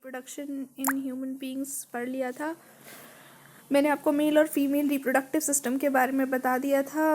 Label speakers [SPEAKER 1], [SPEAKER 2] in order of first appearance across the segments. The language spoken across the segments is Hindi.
[SPEAKER 1] रिप्रोडक्शन इन ह्यूमन बींग्स पढ़ लिया था। मैंने आपको मेल और फीमेल रिप्रोडक्टिव सिस्टम के बारे में बता दिया था।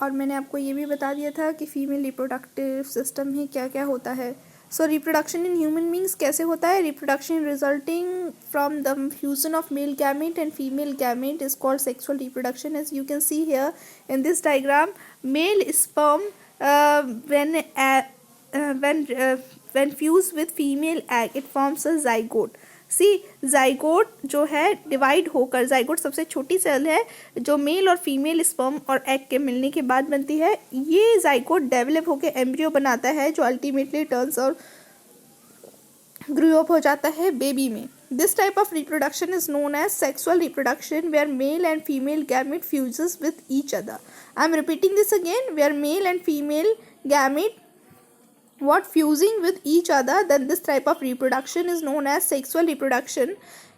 [SPEAKER 1] और मैंने आपको ये भी बता दिया था कि फीमेल रिप्रोडक्टिव सिस्टम में क्या क्या होता है। So reproduction in human beings कैसे होता है? Reproduction resulting from the fusion of male gamete and female gamete is called sexual reproduction. As you can see here in this diagram, male sperm when fused with female egg it forms a zygote. See zygote जो है डिवाइड होकर, जाइगोट सबसे छोटी सेल है जो मेल और फीमेल स्पर्म और एग के मिलने के बाद बनती है। ये जाइगोट डेवलप होकर एम्ब्रियो बनाता है जो अल्टीमेटली टर्न्स और ग्रो अप हो जाता है बेबी में। This type of reproduction is known as sexual reproduction where male and female gamete fuses with each other. I am repeating this again, where male and female gamete fusing with each other, then this type of reproduction is known as sexual reproduction.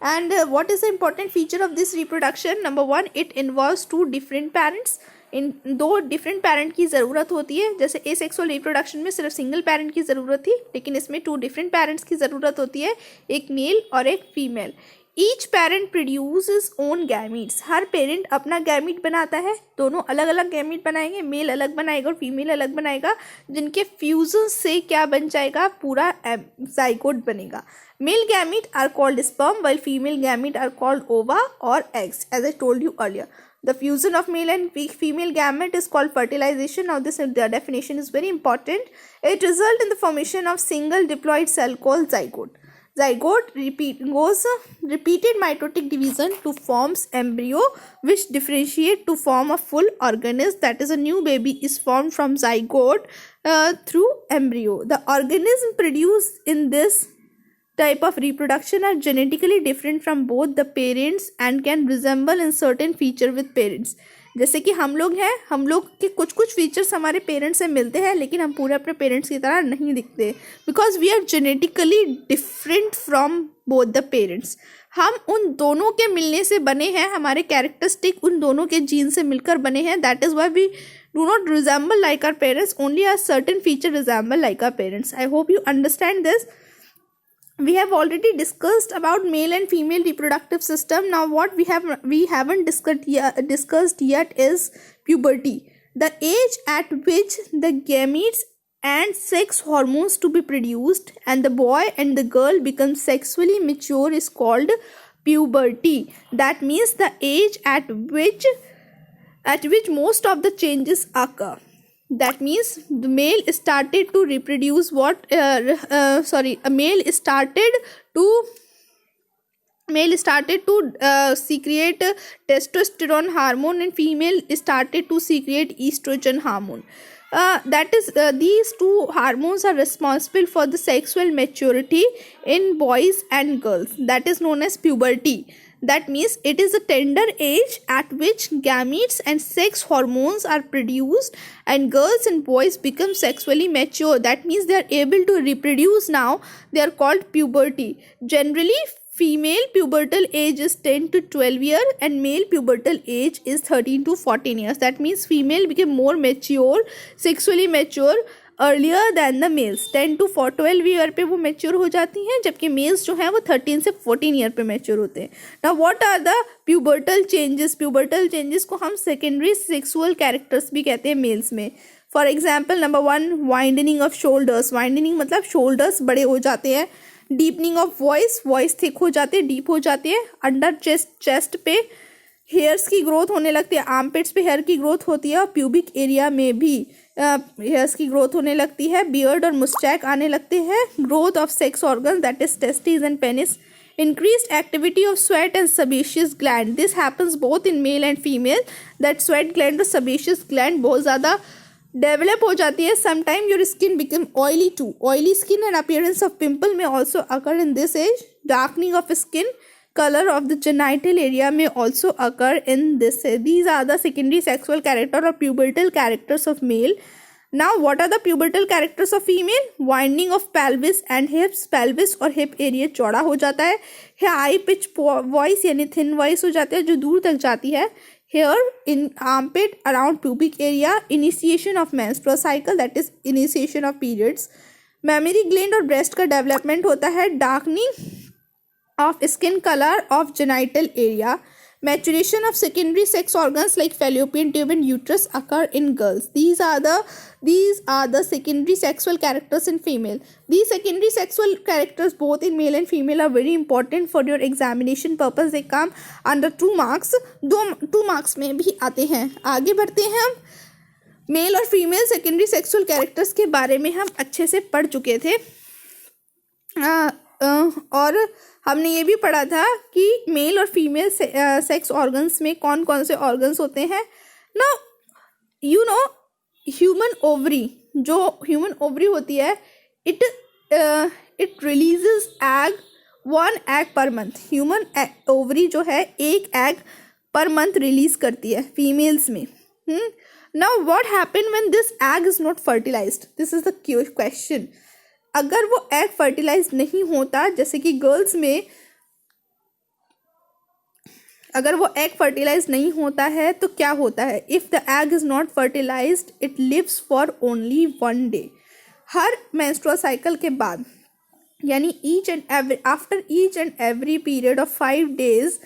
[SPEAKER 1] And what is the important feature of this reproduction? Number one, it involves two different parents. इन दो डिफरेंट पैरेंट की ज़रूरत होती है। जैसे एसेक्सुअल रिप्रोडक्शन में सिर्फ सिंगल पैरेंट की ज़रूरत थी, लेकिन इसमें टू डिफरेंट पेरेंट्स की ज़रूरत होती है, एक मेल और एक female. Each parent produces own gametes. हर पेरेंट अपना गैमीट बनाता है, दोनों अलग अलग गैमीट बनाएंगे, मेल अलग बनाएगा और फीमेल अलग बनाएगा, जिनके फ्यूजन से क्या बन जाएगा, पूरा जाइगोट बनेगा। Male gamete are called sperm while female gamete are called ova or eggs, as I told you earlier. The fusion of male and female gamete is called fertilization. Now this definition is very important. It results in the formation of single diploid cell called zygote. Zygote repeated mitotic division to forms embryo which differentiate to form a full organism, that is a new baby is formed from zygote through embryo. The organism produced in this type of reproduction are genetically different from both the parents and can resemble in certain feature with parents. जैसे कि हम लोग हैं, हम लोग के कुछ कुछ फीचर्स हमारे पेरेंट्स से मिलते हैं, लेकिन हम पूरे अपने पेरेंट्स की तरह नहीं दिखते, because we are genetically different from both the parents. हम उन दोनों के मिलने से बने हैं, हमारे कैरेक्टरिस्टिक उन दोनों के जीन से मिलकर बने हैं। That is why we do not resemble like our parents, only a certain feature resemble like our parents. I hope you understand this. We have already discussed about male and female reproductive system. Now what we haven't discussed yet is puberty, the age at which the gametes and sex hormones to be produced and the boy and the girl become sexually mature is called puberty. That means the age at which most of the changes occur. That means the male started to reproduce male started to secrete testosterone hormone and female started to secrete estrogen hormone. That is these two hormones are responsible for the sexual maturity in boys and girls. That is known as puberty. That means it is a tender age at which gametes and sex hormones are produced and girls and boys become sexually mature. That means they are able to reproduce now. They are called puberty. Generally, female pubertal age is 10 to 12 years and male pubertal age is 13 to 14 years. That means female become more mature, sexually mature earlier than the males. 10 to 12 year पे वो मेच्योर हो जाती हैं, जबकि मेल्स जो हैं वो 13 से 14 ईयर पे मेच्योर होते हैं। Now what are the pubertal changes? Pubertal changes को हम सेकेंडरी सेक्सुअल कैरेक्टर्स भी कहते हैं मेल्स में। For example, number 1, widening of shoulders. Widening मतलब शोल्डर्स बड़े हो जाते हैं। डीपनिंग ऑफ वॉइस थिक हो जाते हैं, डीप हो जाते हैं। अंडर चेस्ट पे हेयर्स की ग्रोथ होने लगती है, आर्मपिट्स पे हेयर की ग्रोथ होती है और प्यूबिक एरिया में भी हेयर्स की ग्रोथ होने लगती है। बियर्ड और मुस्टैक आने लगते हैं। Growth of sex organ, that is testis and penis. Increased activity of sweat and sebaceous gland, this happens both in male and female. That sweat gland और सेबेशियस ग्लैंड बहुत ज़्यादा डेवलप हो जाती है। Sometime your skin become oily too. Oily skin and appearance of pimple में also occur in this age. Darkening of skin, color of the genital area may also occur in this. These are the secondary sexual character or pubertal characters of male. Now what are the pubertal characters of female? Winding of pelvis and hips. pelvis और hip area चौड़ा हो जाता है। high pitch voice यानी thin voice हो जाती है जो दूर तक जाती है। hair in armpit around pubic area. Initiation of menstrual cycle, that is initiation of periods. Memory gland और ब्रेस्ट का डेवलपमेंट होता है, darkening of skin color of genital area. Maturation of secondary sex organs like fallopian tube and uterus occur in girls. These are the secondary sexual characters in female. These secondary sexual characters both in male and female are very important for your examination purpose. They come under 2 marks. 2 marks में भी आते हैं. आगे बढ़ते हैं हम. मेल और फीमेल सेकेंडरी सेक्सुअल कैरेक्टर्स के बारे में हम अच्छे से पढ़ चुके थे. और हमने ये भी पढ़ा था कि मेल और फीमेल सेक्स ऑर्गन्स में कौन कौन से ऑर्गन्स होते हैं. Now you know human ovary, जो ह्यूमन ओवरी होती है, it releases egg, 1 egg per month. Human ovary जो है 1 एग पर मंथ रिलीज करती है फीमेल्स में. Now what happen when this egg is not fertilized? This is the question. अगर वो एग फर्टिलाइज नहीं होता, जैसे कि गर्ल्स में अगर वो एग फर्टिलाइज नहीं होता है तो क्या होता है? If the egg is not fertilized it lives for only 1 day. हर मेंस्ट्रुअल साइकिल के बाद, यानी after each and every period of 5 days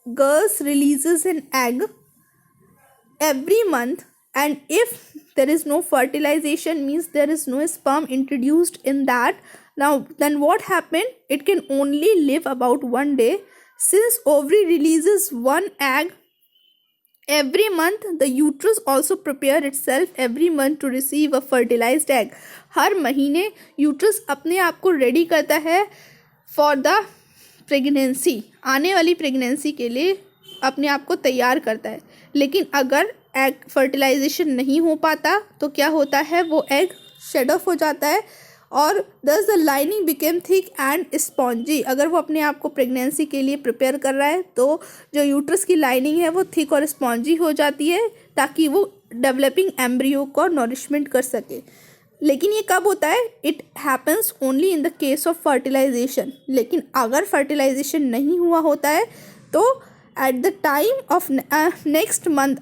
[SPEAKER 1] girls releases an egg every month, and if there is no fertilization, means there is no sperm introduced in that. Now then what happened? It can only live about 1 day. Since ovary releases 1 egg every month, the uterus also prepare itself every month to receive a fertilized egg. हर महीने यूट्रस अपने आप को रेडी करता है फॉर द प्रेगनेंसी, आने वाली प्रेगनेंसी के लिए अपने आप को तैयार करता है. लेकिन अगर एग फर्टिलाइजेशन नहीं हो पाता तो क्या होता है? वो एग शेड ऑफ हो जाता है और दस the lining became thick and spongy. अगर वो अपने आप को प्रेगनेंसी के लिए प्रिपेयर कर रहा है तो जो यूट्रस की लाइनिंग है वो थिक और स्पॉन्जी हो जाती है ताकि वो डेवलपिंग एम्ब्रियो को नॉरिशमेंट कर सके. लेकिन ये कब होता है? It happens only in the case of fertilization. लेकिन अगर फर्टिलाइजेशन नहीं हुआ होता है तो at the time of next month,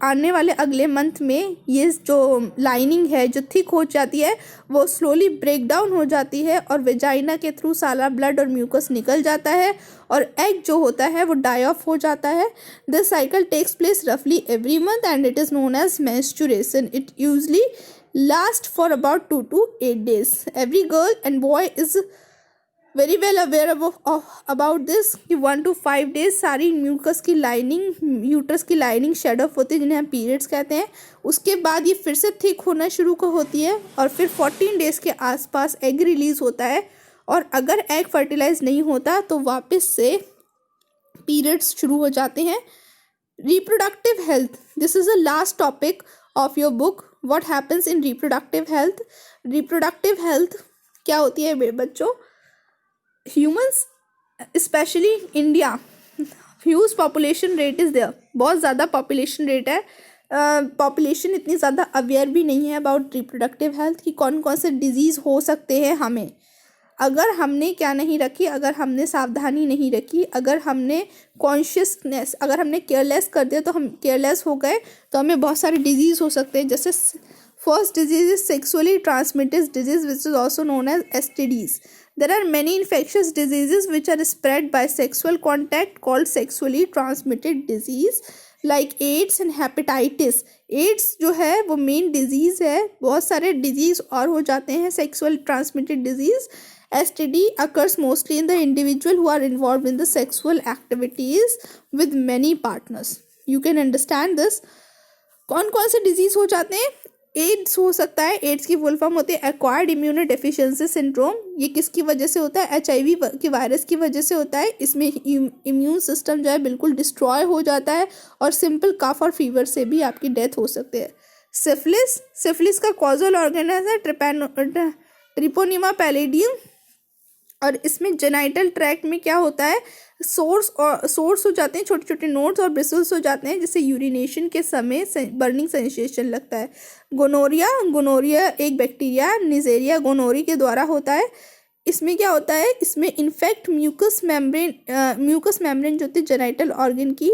[SPEAKER 1] आने वाले अगले मंथ में ये जो लाइनिंग है जो थिक हो जाती है वो स्लोली ब्रेक डाउन हो जाती है और वेजाइना के थ्रू सारा ब्लड और म्यूकस निकल जाता है और एग जो होता है वो डाई ऑफ हो जाता है. दिस साइकिल टेक्स प्लेस रफली every month and it is known as menstruation. It usually last for about 2 to 8 days. Every girl and boy is very well aware about this कि 1 to 5 days सारी म्यूकस की लाइनिंग, यूट्रस की लाइनिंग शेड ऑफ होती है जिन्हें हम पीरियड्स कहते हैं. उसके बाद ये फिर से थिक होना शुरू होती है और फिर 14 days के आसपास एग रिलीज होता है. और अगर एग फर्टिलाइज नहीं होता तो वापस से पीरियड्स शुरू हो जाते हैं. Reproductive health, this is the last topic of your book. What happens in reproductive health? Reproductive health क्या होती है बच्चों? Humans specially India, huge population rate is there. बहुत ज़्यादा पॉपुलेशन रेट है. पॉपुलेशन इतनी ज़्यादा अवेयर भी नहीं है अबाउट रिप्रोडक्टिव हेल्थ कि कौन कौन से डिजीज़ हो सकते हैं हमें. अगर हमने क्या नहीं रखी, अगर हमने सावधानी नहीं रखी, अगर हमने कॉन्शियसनेस, अगर हमने केयरलेस कर दिया तो हम केयरलेस हो गए तो हमें बहुत सारे डिजीज़ हो सकते हैं. जैसे first disease is sexually transmitted disease which is also known as STDs. There are many infectious diseases which are spread by sexual contact called sexually transmitted disease like AIDS and hepatitis. AIDS जो है वो मेन डिजीज़ है. बहुत सारे डिजीज़ और हो जाते हैं sexual transmitted disease. STD occurs mostly in the individual who are involved in the sexual activities with many partners. You can understand this. कौन कौन से डिजीज़ हो जाते हैं? एड्स हो सकता है. एड्स की फुल फॉर्म होती है एक्वायर्ड इम्यूनो डेफिशिएंसी सिंड्रोम. ये किसकी वजह से होता है? HIV के वायरस की वजह से होता है. इसमें इम्यून सिस्टम जो है बिल्कुल डिस्ट्रॉय हो जाता है और सिंपल कफ और फीवर से भी आपकी डेथ हो सकती है. सिफिलिस का कॉजल ऑर्गेनाइज है ट्रिपोनिमा पैलिडियम और इसमें जेनाइटल ट्रैक्ट में क्या होता है? सोर्स हो जाते हैं, छोटे छोटे नोड्स और ब्रिसल्स हो जाते हैं जिससे यूरिनेशन के समय बर्निंग सेंसेशन लगता है. गोनोरिया एक बैक्टीरिया निजेरिया गोनोरी के द्वारा होता है. इसमें क्या होता है, इसमें इनफेक्ट म्यूकस मेम्ब्रेन जो होती है जेनिटल ऑर्गन की,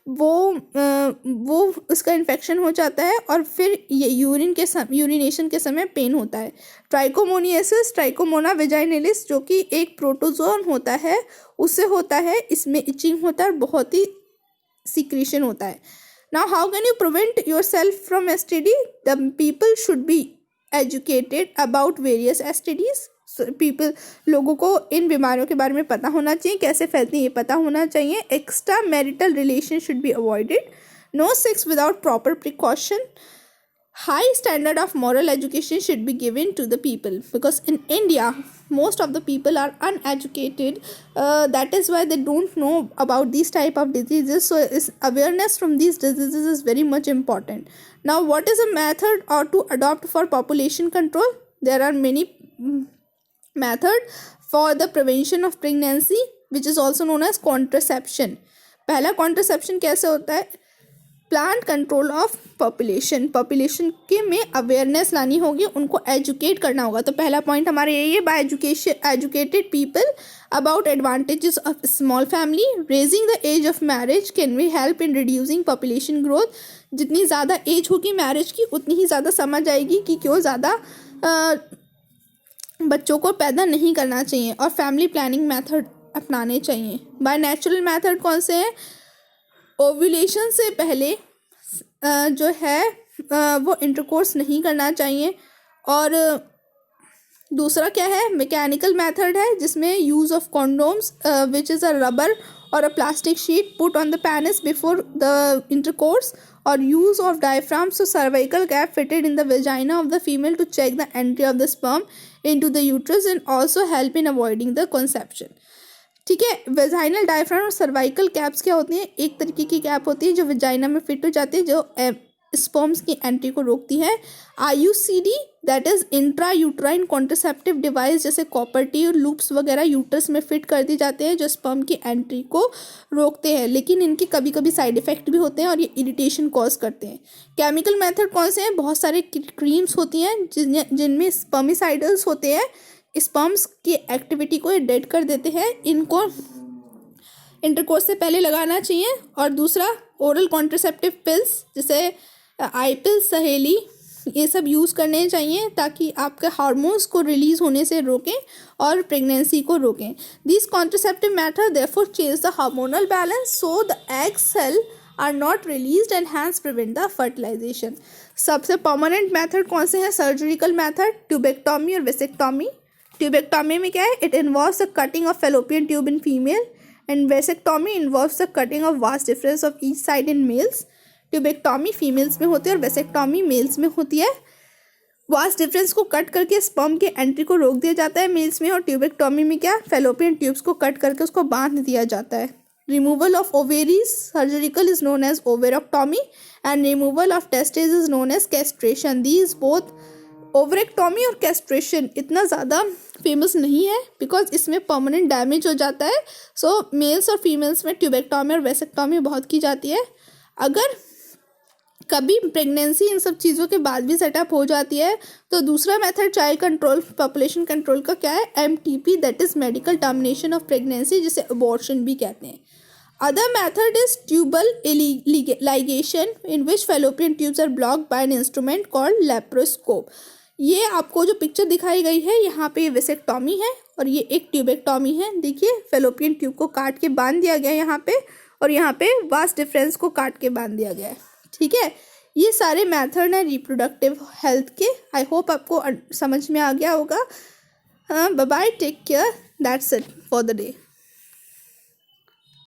[SPEAKER 1] वो उसका इन्फेक्शन हो जाता है और फिर ये यूरिनेशन के समय पेन होता है। ट्राइकोमोनियासिस, ट्राइकोमोना वेजाइनलिस जो कि एक प्रोटोजोन होता है उससे होता है, इसमें इचिंग होता है और बहुत ही सिक्रीशन होता है। Now how can you prevent your self from STD? The people should be educated about various STDs. लोगों को इन बीमारियों के बारे में पता होना चाहिए, कैसे फैलती हैं ये पता होना चाहिए। Extra marital relation should be avoided. No sex without proper precaution. High standard of moral education should be given to the people, because in India most of the people are uneducated. That is why they don't know about these type of diseases. So awareness from these diseases is very much important. Now what is a method or to adopt for population control? There are many method for the prevention of pregnancy, which is also known as contraception. पहला contraception कैसे होता है? प्लांट कंट्रोल ऑफ पॉपुलेशन के में अवेयरनेस लानी होगी, उनको एजुकेट करना होगा। तो पहला पॉइंट हमारे यही है, by educated people about advantages of small family. Raising the age of marriage can be help in reducing population growth. जितनी ज़्यादा एज होगी मैरिज की उतनी ही ज़्यादा समझ आएगी कि क्यों ज़्यादा बच्चों को पैदा नहीं करना चाहिए, और फैमिली प्लानिंग मेथड अपनाने चाहिए। बाय नेचुरल मेथड कौन से हैं? ओव्यूलेशन से पहले जो है वो इंटरकोर्स नहीं करना चाहिए। और दूसरा क्या है? मैकेनिकल मेथड है, जिसमें use of condoms which is a rubber और a plastic sheet put on the penis before the intercourse, और use of diaphragm so cervical cap fitted in the vagina of the female to check the entry of the sperm into the uterus and also help in avoiding the conception. ठीक है। वेजाइनल डायफ्राम और सर्वाइकल कैप्स क्या होती हैं? एक तरीके की कैप होती है जो वेजाइना में फिट हो जाती है, जो स्पर्म्स की एंट्री को रोकती है। IUCD that is intra uterine contraceptive device, जैसे कॉपर टी और लूप्स वगैरह यूट्रस में फिट कर दी जाते हैं जो स्पर्म की एंट्री को रोकते हैं, लेकिन इनके कभी कभी साइड इफेक्ट भी होते हैं और ये इरिटेशन कॉज करते हैं। केमिकल मेथड कौन से हैं? बहुत सारे क्रीम्स होती हैं जिनमें स्पर्मिसाइडल्स होते हैं, स्पर्म्स की एक्टिविटी को डेड कर देते हैं। इनको इंटरकोर्स से पहले लगाना चाहिए। और दूसरा ओरल कॉन्ट्रासेप्टिव पिल्स जैसे आईपिल, सहेली, ये सब यूज़ करने चाहिए ताकि आपके हार्मोन्स को रिलीज होने से रोकें और प्रेगनेंसी को रोकें। This contraceptive method therefore change the hormonal balance so the egg cell are not released and hence prevent the fertilization. सबसे परमानेंट मेथड कौन से हैं? सर्जिकल मेथड, ट्यूबेक्टॉमी और वेसेक्टॉमी। ट्यूबेक्टॉमी में क्या है? It involves the cutting of fallopian tube in female, and vasectomy involves the cutting of vas deferens of each side in males. Tubectomy females में होती है और वेसेक्टॉमी मेल्स में होती है। वास्ट डिफरेंस को कट करके स्पर्म के एंट्री को रोक दिया जाता है मेल्स में, और ट्यूबेक्टॉमी में क्या? फेलोपियन ट्यूब्स को कट करके उसको बांध दिया जाता है। Removal of ovaries surgical is known as ovariectomy, and removal of testis is known as castration. These both, ovariectomy और कैस्ट्रेशन, इतना ज़्यादा फेमस नहीं है बिकॉज इसमें परमानेंट डैमेज हो जाता है। सो मेल्स और फीमेल्स में ट्यूबेक्टॉमी और वेसेक्टॉमी बहुत की जाती है। अगर कभी प्रेगनेंसी इन सब चीज़ों के बाद भी सेटअप हो जाती है तो दूसरा method child control, population control का क्या है? MTP that is medical termination of pregnancy, जिसे अबॉर्शन भी कहते हैं। Other method is tubal ligation in which fallopian tubes are blocked by an instrument called laparoscope। ये आपको जो पिक्चर दिखाई गई है यहाँ पे वेसेक्टॉमी है और ये एक ट्यूबेक्टॉमी है। देखिए फेलोपियन ट्यूब को काट के बांध दिया गया है यहाँ पे, और यहाँ पे वास्ट डिफरेंस को काट के बांध दिया गया है। ठीक है, ये सारे मेथड हैं रिप्रोडक्टिव हेल्थ के। आई होप आपको समझ में आ गया होगा। Bye bye, take care, that's it for the day.